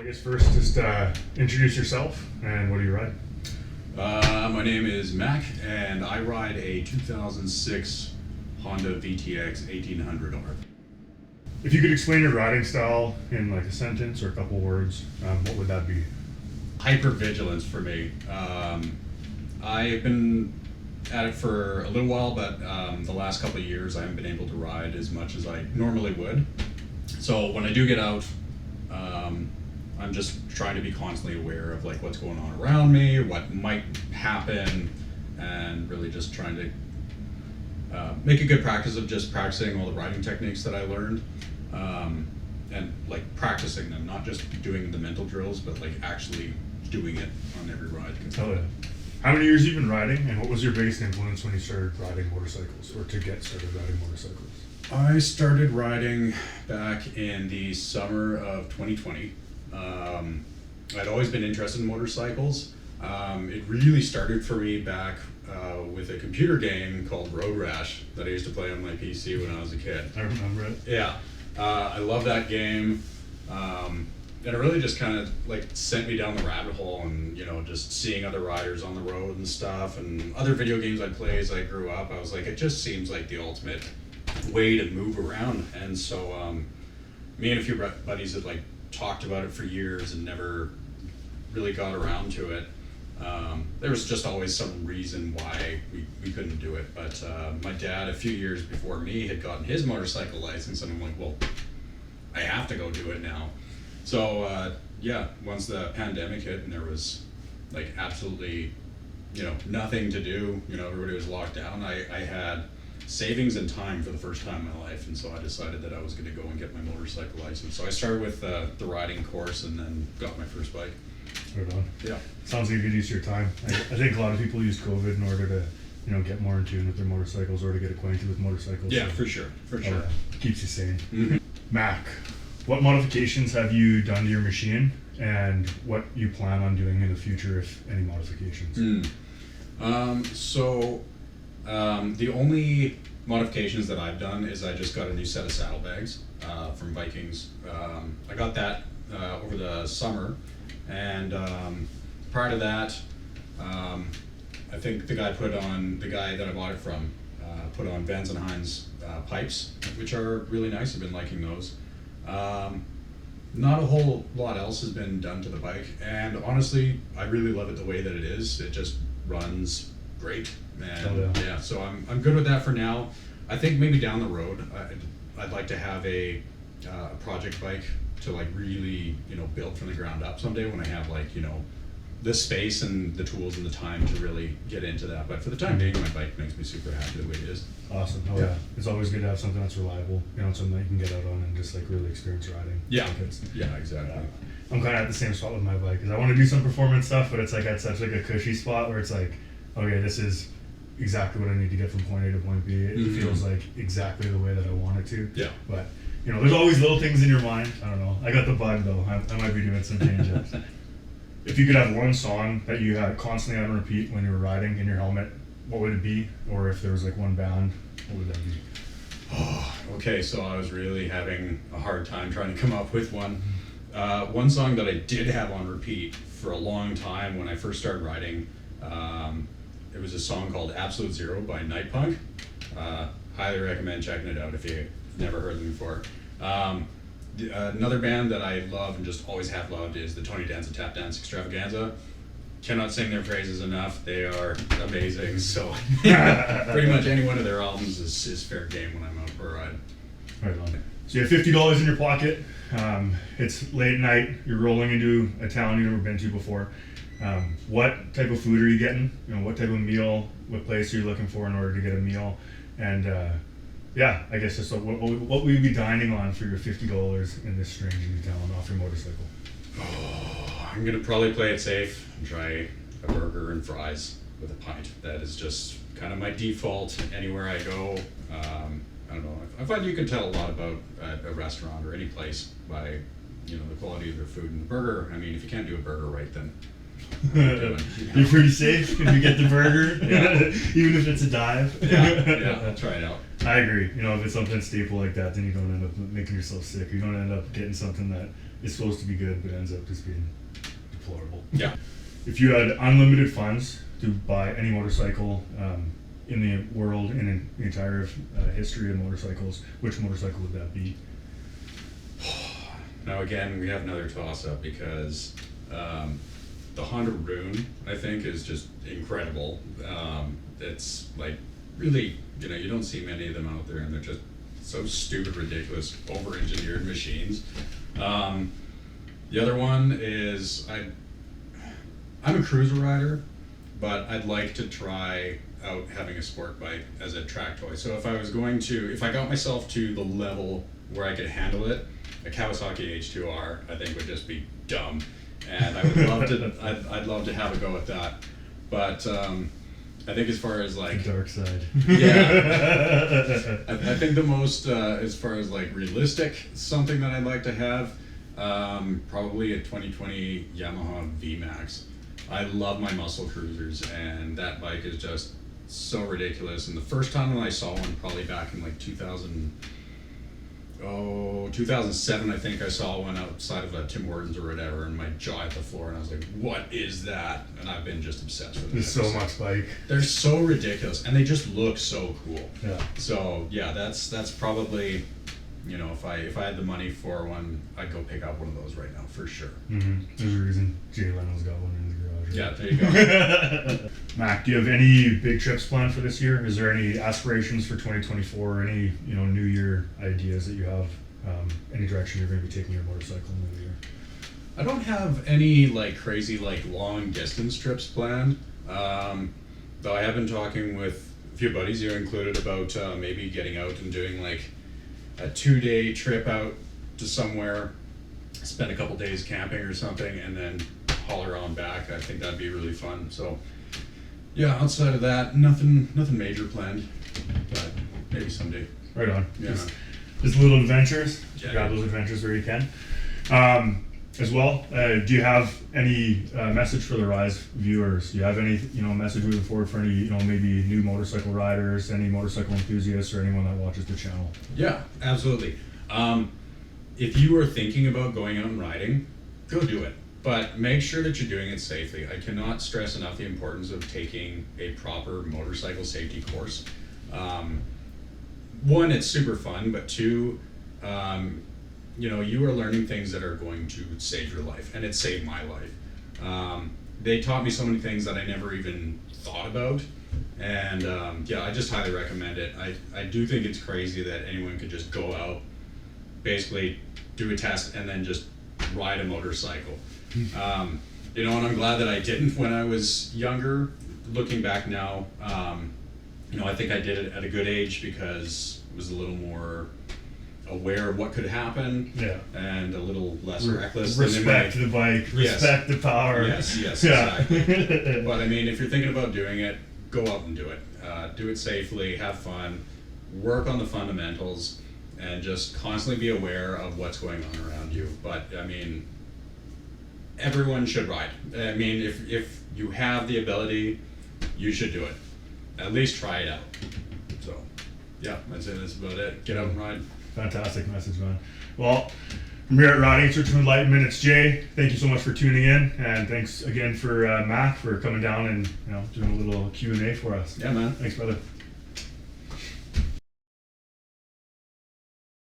I guess first, just introduce yourself and what do you ride? My name is Mack, and I ride a 2006 Honda VTX 1800R. If you could explain your riding style in like a sentence or a couple words, what would that be? Hypervigilance for me. I've been at it for a little while, but the last couple of years I haven't been able to ride as much as I normally would. So when I do get out, I'm just trying to be constantly aware of like what's going on around me, what might happen, and really just trying to make a good practice of just practicing all the riding techniques that I learned, and like practicing them, not just doing the mental drills, but like actually doing it on every ride. Oh yeah. How many years have you been riding, and what was your biggest influence when you started riding motorcycles, or to get started riding motorcycles? I started riding back in the summer of 2020. I'd always been interested in motorcycles. It really started for me back with a computer game called Road Rash that I used to play on my PC when I was a kid. I remember it. Yeah, I love that game. And it really just kind of like sent me down the rabbit hole, and just seeing other riders on the road and stuff, and other video games I'd play as I grew up. I was like, it just seems like the ultimate way to move around. And so me and a few buddies had like talked about it for years and never really got around to it. There was just always some reason why we couldn't do it, but my dad a few years before me had gotten his motorcycle license, and I'm like, well, I have to go do it now. So once the pandemic hit and there was like absolutely nothing to do, everybody was locked down, I had savings and time for the first time in my life, and so I decided that I was going to go and get my motorcycle license. So I started with the riding course and then got my first bike. Right on. Yeah. Sounds like a good use of your time. I think a lot of people use COVID in order to get more in tune with their motorcycles or to get acquainted with motorcycles. Yeah, so, for sure. Keeps you sane. Mm-hmm. Mack, what modifications have you done to your machine, and what you plan on doing in the future, if any modifications? The only modifications that I've done is I just got a new set of saddlebags from Vikings. I got that over the summer, and prior to that, I think the guy that I bought it from put on Vans and Hines pipes, which are really nice. I've been liking those. Not a whole lot else has been done to the bike, and honestly, I really love it the way that it is. It just runs great, and so I'm good with that for now. I think maybe down the road, I'd like to have a project bike to like really build from the ground up someday, when I have like the space and the tools and the time to really get into that. But for the time being, my bike makes me super happy the way it is. Awesome. Yeah. It's always good to have something that's reliable, something that you can get out on and just like really experience riding. Yeah, exactly. I'm kind of at the same spot with my bike, because I want to do some performance stuff, but it's like at such like a cushy spot where it's like, okay, this is exactly what I need to get from point A to point B. It feels like exactly the way that I want it to. Yeah. But there's always little things in your mind. I don't know. I got the bug though. I might be doing some change-ups. If you could have one song that you had constantly on repeat when you were riding in your helmet, what would it be? Or if there was like one band, what would that be? Oh, okay, so I was really having a hard time trying to come up with one. One song that I did have on repeat for a long time when I first started riding, it was a song called Absolute Zero by Night Punk. Highly recommend checking it out if you've never heard them before. Another band that I love and just always have loved is the Tony Danza Tap Dance Extravaganza. Cannot sing their praises enough. They are amazing. So pretty much any one of their albums is fair game when I'm out for a ride. Right on. So you have $50 in your pocket. It's late night. You're rolling into a town you've never been to before. What type of food are you getting? What type of meal? What place are you looking for in order to get a meal? And I guess just what will you be dining on for your $50 in this strange new town off your motorcycle? I'm gonna probably play it safe and try a burger and fries with a pint. That is just kind of my default anywhere I go. I don't know. I find you can tell a lot about a restaurant or any place by the quality of their food. And the burger, I mean, if you can't do a burger right, then you're pretty safe if you get the burger, even if it's a dive. Yeah, I'll try it out. I agree. You know, if it's something staple like that, then you don't end up making yourself sick. You don't end up getting something that is supposed to be good but ends up just being deplorable. Yeah. If you had unlimited funds to buy any motorcycle in the world, in the entire history of motorcycles, which motorcycle would that be? Now again, we have another toss-up because the Honda Rune, I think, is just incredible. It's like really, you know, you don't see many of them out there, and they're just so stupid, ridiculous, over-engineered machines. The other one is I'm a cruiser rider, but I'd like to try out having a sport bike as a track toy. So if I got myself to the level where I could handle it, a Kawasaki H2R, I think would just be dumb, and I would love to. I'd love to have a go at that, but I think as far as like The dark side. yeah, I think the most as far as like realistic something that I'd like to have, probably a 2020 Yamaha VMAX. I love my muscle cruisers, and that bike is just so ridiculous. And the first time when I saw one, probably back in like 2007, I think I saw one outside of a Tim Hortons or whatever, and my jaw hit the floor, and I was like, what is that? And I've been just obsessed with it. There's so much bike. They're so ridiculous, and they just look so cool. Yeah. So yeah, that's probably, you know, if I had the money for one, I'd go pick up one of those right now for sure. Mm-hmm. There's a reason Jay Leno's got one in his garage. Right? Yeah, there you go. Mac, do you have any big trips planned for this year? Is there any aspirations for 2024? Or any, you know, New Year ideas that you have? Any direction you're going to be taking your motorcycle in the New Year? I don't have any like crazy like long distance trips planned. Though I have been talking with a few buddies, you included, about maybe getting out and doing like a 2-day trip out to somewhere, spend a couple days camping or something, and then holler on back. I think that'd be really fun. So yeah, outside of that, nothing major planned, but maybe someday. Right on. Yeah. Just little adventures. Yeah. Grab those adventures where you can. As well, do you have any message for the Rise viewers? Do you have any, you know, message moving forward for any, you know, maybe new motorcycle riders, any motorcycle enthusiasts, or anyone that watches the channel? Yeah, absolutely. If you are thinking about going out and riding, go do it. But make sure that you're doing it safely. I cannot stress enough the importance of taking a proper motorcycle safety course. One, it's super fun, but two, you know, you are learning things that are going to save your life, and it saved my life. They taught me so many things that I never even thought about, and yeah, I just highly recommend it. I do think it's crazy that anyone could just go out, basically do a test, and then just ride a motorcycle. You know, and I'm glad that I didn't when I was younger. Looking back now, you know, I think I did it at a good age because I was a little more aware of what could happen, Yeah. and a little less reckless. Respect the bike, Yes. respect the power. Yes, Yeah. exactly. But I mean, if you're thinking about doing it, go out and do it. Do it safely, have fun, work on the fundamentals, and just constantly be aware of what's going on around you. But I mean, everyone should ride. I mean, if you have the ability, you should do it. At least try it out. So, yeah, that's it. That's about it. Get out and ride. Fantastic message, man. Well, from here at Riding Search of Enlightenment, it's Jay. Thank you so much for tuning in, and thanks again for Mac for coming down and, you know, doing a little Q&A for us. Yeah, man. Thanks, brother.